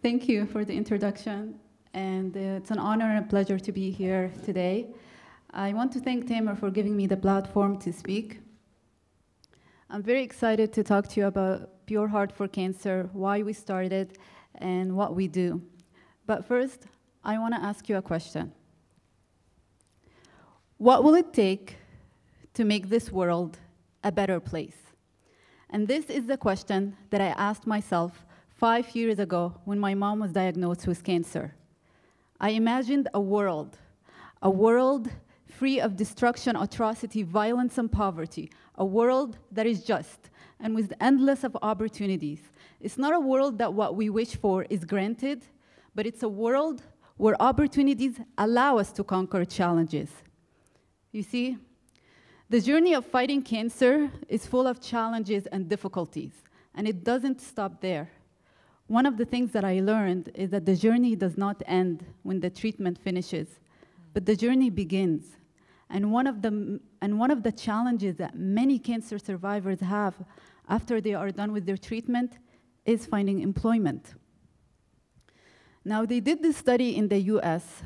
Thank you for the introduction, and it's an honor and a pleasure to be here today. I want to thank Tamer for giving me the platform to speak. I'm very excited to talk to you about Pure Heart for Cancer, why we started, and what we do. But first, I want to ask you a question. What will it take to make this world a better place? And this is the question that I asked myself 5 years ago when my mom was diagnosed with cancer. I imagined a world free of destruction, atrocity, violence, and poverty, a world that is just and with endless of opportunities. It's not a world that what we wish for is granted, but it's a world where opportunities allow us to conquer challenges. You see, the journey of fighting cancer is full of challenges and difficulties, and it doesn't stop there. One of the things that I learned is that the journey does not end when the treatment finishes, but the journey begins. And one of the challenges that many cancer survivors have after they are done with their treatment is finding employment. Now, they did this study in the US,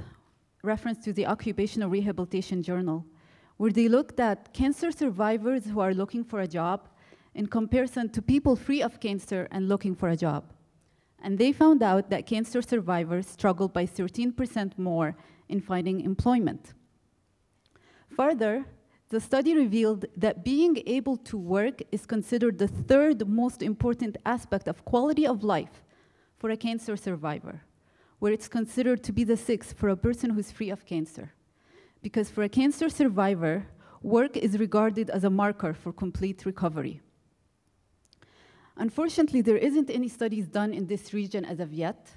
reference to the Occupational Rehabilitation Journal, where they looked at cancer survivors who are looking for a job in comparison to people free of cancer and looking for a job. And they found out that cancer survivors struggled by 13% more in finding employment. Further, the study revealed that being able to work is considered the third most important aspect of quality of life for a cancer survivor, where it's considered to be the sixth for a person who's free of cancer. Because for a cancer survivor, work is regarded as a marker for complete recovery. Unfortunately, there isn't any studies done in this region as of yet,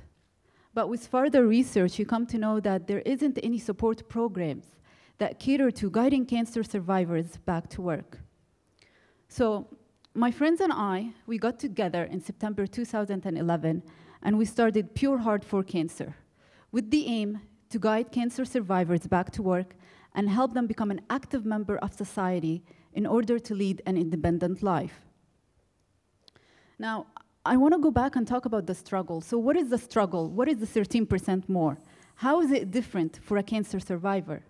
but with further research, you come to know that there isn't any support programs that cater to guiding cancer survivors back to work. So my friends and I, we got together in September 2011, and we started Pure Heart for Cancer, with the aim to guide cancer survivors back to work and help them become an active member of society in order to lead an independent life. Now, I want to go back and talk about the struggle. So what is the struggle? What is the 13% more? How is it different for a cancer survivor?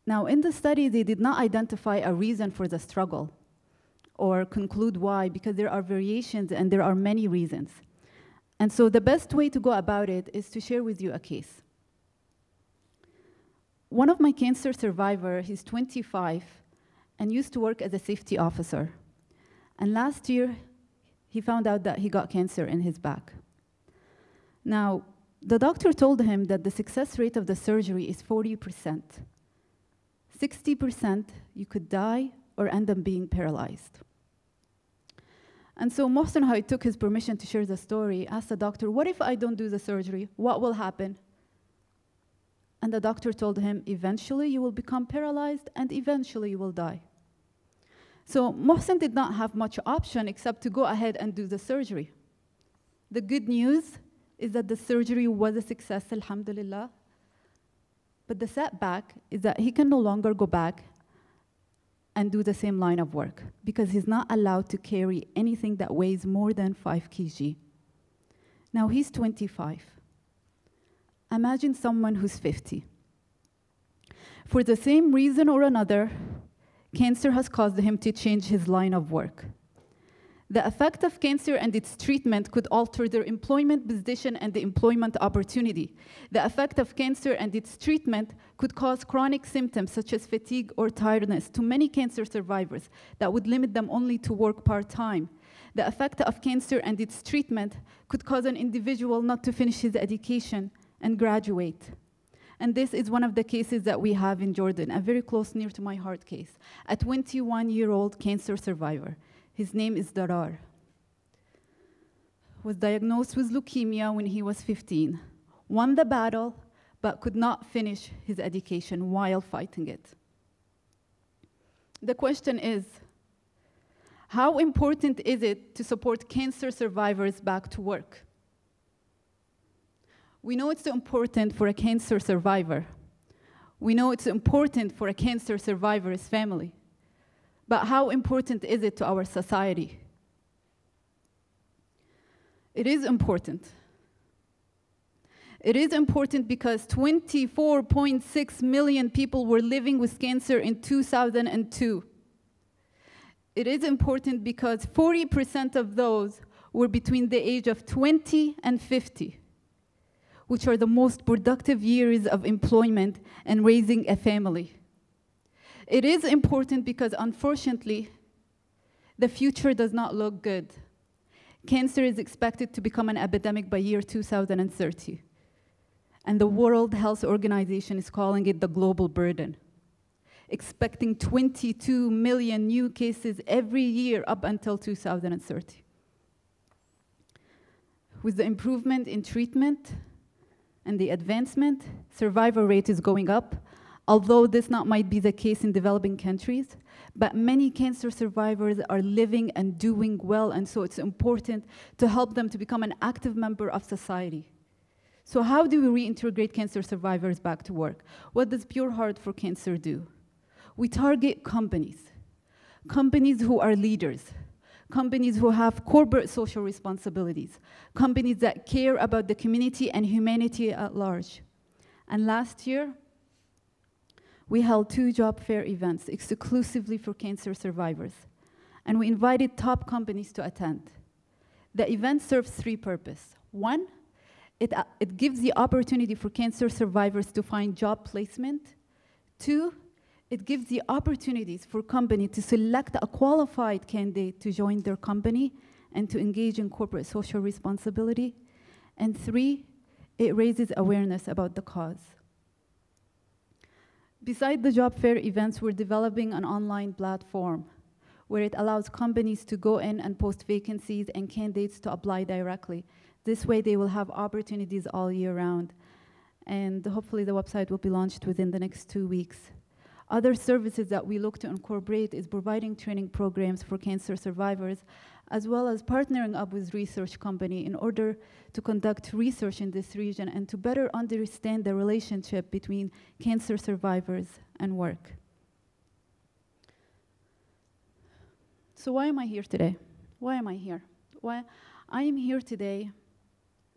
Now, in the study, they did not identify a reason for the struggle or conclude why, because there are variations and there are many reasons. And so the best way to go about it is to share with you a case. One of my cancer survivors, he's 25 and used to work as a safety officer. And last year, he found out that he got cancer in his back. Now, the doctor told him that the success rate of the surgery is 40%. 60%, you could die or end up being paralyzed. And so Mohsen, how he took his permission to share the story, asked the doctor, what if I don't do the surgery? What will happen? And the doctor told him, eventually you will become paralyzed and eventually you will die. So Mohsen did not have much option except to go ahead and do the surgery. The good news is that the surgery was a success, alhamdulillah. But the setback is that he can no longer go back and do the same line of work because he's not allowed to carry anything that weighs more than 5 kg. Now he's 25. Imagine someone who's 50. For the same reason or another, cancer has caused him to change his line of work. The effect of cancer and its treatment could alter their employment position and the employment opportunity. The effect of cancer and its treatment could cause chronic symptoms such as fatigue or tiredness to many cancer survivors that would limit them only to work part-time. The effect of cancer and its treatment could cause an individual not to finish his education and graduate. And this is one of the cases that we have in Jordan, a very close, near to my heart case. A 21-year-old cancer survivor. His name is Darar. Was diagnosed with leukemia when he was 15. Won the battle, but could not finish his education while fighting it. The question is, how important is it to support cancer survivors back to work? We know it's important for a cancer survivor. We know it's important for a cancer survivor's family. But how important is it to our society? It is important It is important because 24.6 million people were living with cancer in 2002. It is important because 40% of those were between the age of 20 and 50, which are the most productive years of employment and raising a family. It is important because, unfortunately, the future does not look good. Cancer is expected to become an epidemic by year 2030. And the World Health Organization is calling it the global burden, expecting 22 million new cases every year up until 2030. With the improvement in treatment and the advancement, survival rate is going up, although this might be the case in developing countries, but many cancer survivors are living and doing well, and so it's important to help them to become an active member of society. So how do we reintegrate cancer survivors back to work? What does Pure Heart for Cancer do? We target companies who are leaders, companies who have corporate social responsibilities, companies that care about the community and humanity at large. And last year, we held 2 job fair events exclusively for cancer survivors, and we invited top companies to attend. The event serves 3 purposes. 1, it gives the opportunity for cancer survivors to find job placement. 2, it gives the opportunities for companies to select a qualified candidate to join their company and to engage in corporate social responsibility. And 3, it raises awareness about the cause. Besides the job fair events, we're developing an online platform where it allows companies to go in and post vacancies and candidates to apply directly. This way they will have opportunities all year round. And hopefully the website will be launched within the next 2 weeks. Other services that we look to incorporate is providing training programs for cancer survivors, as well as partnering up with research company in order to conduct research in this region and to better understand the relationship between cancer survivors and work. So why am I here today? Why am I here? Why I am here today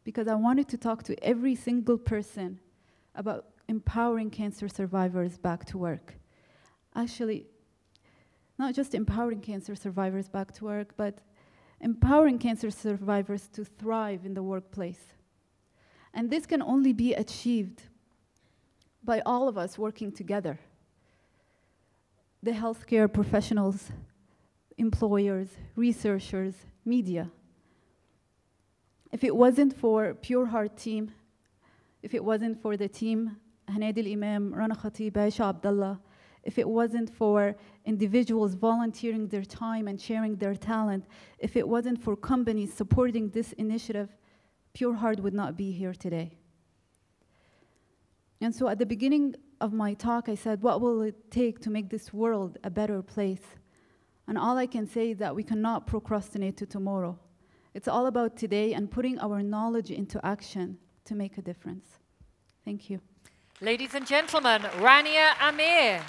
because I wanted to talk to every single person about empowering cancer survivors back to work. Actually, not just empowering cancer survivors back to work, but empowering cancer survivors to thrive in the workplace. And this can only be achieved by all of us working together. The healthcare professionals, employers, researchers, media. If it wasn't for Pure Heart team, if it wasn't for the team, Hanadi al-Imam, Rana Khatib, Aisha Abdullah, if it wasn't for individuals volunteering their time and sharing their talent, if it wasn't for companies supporting this initiative, Pure Heart would not be here today. And so at the beginning of my talk, I said, what will it take to make this world a better place? And all I can say is that we cannot procrastinate to tomorrow. It's all about today and putting our knowledge into action to make a difference. Thank you. Ladies and gentlemen, Rania Amer.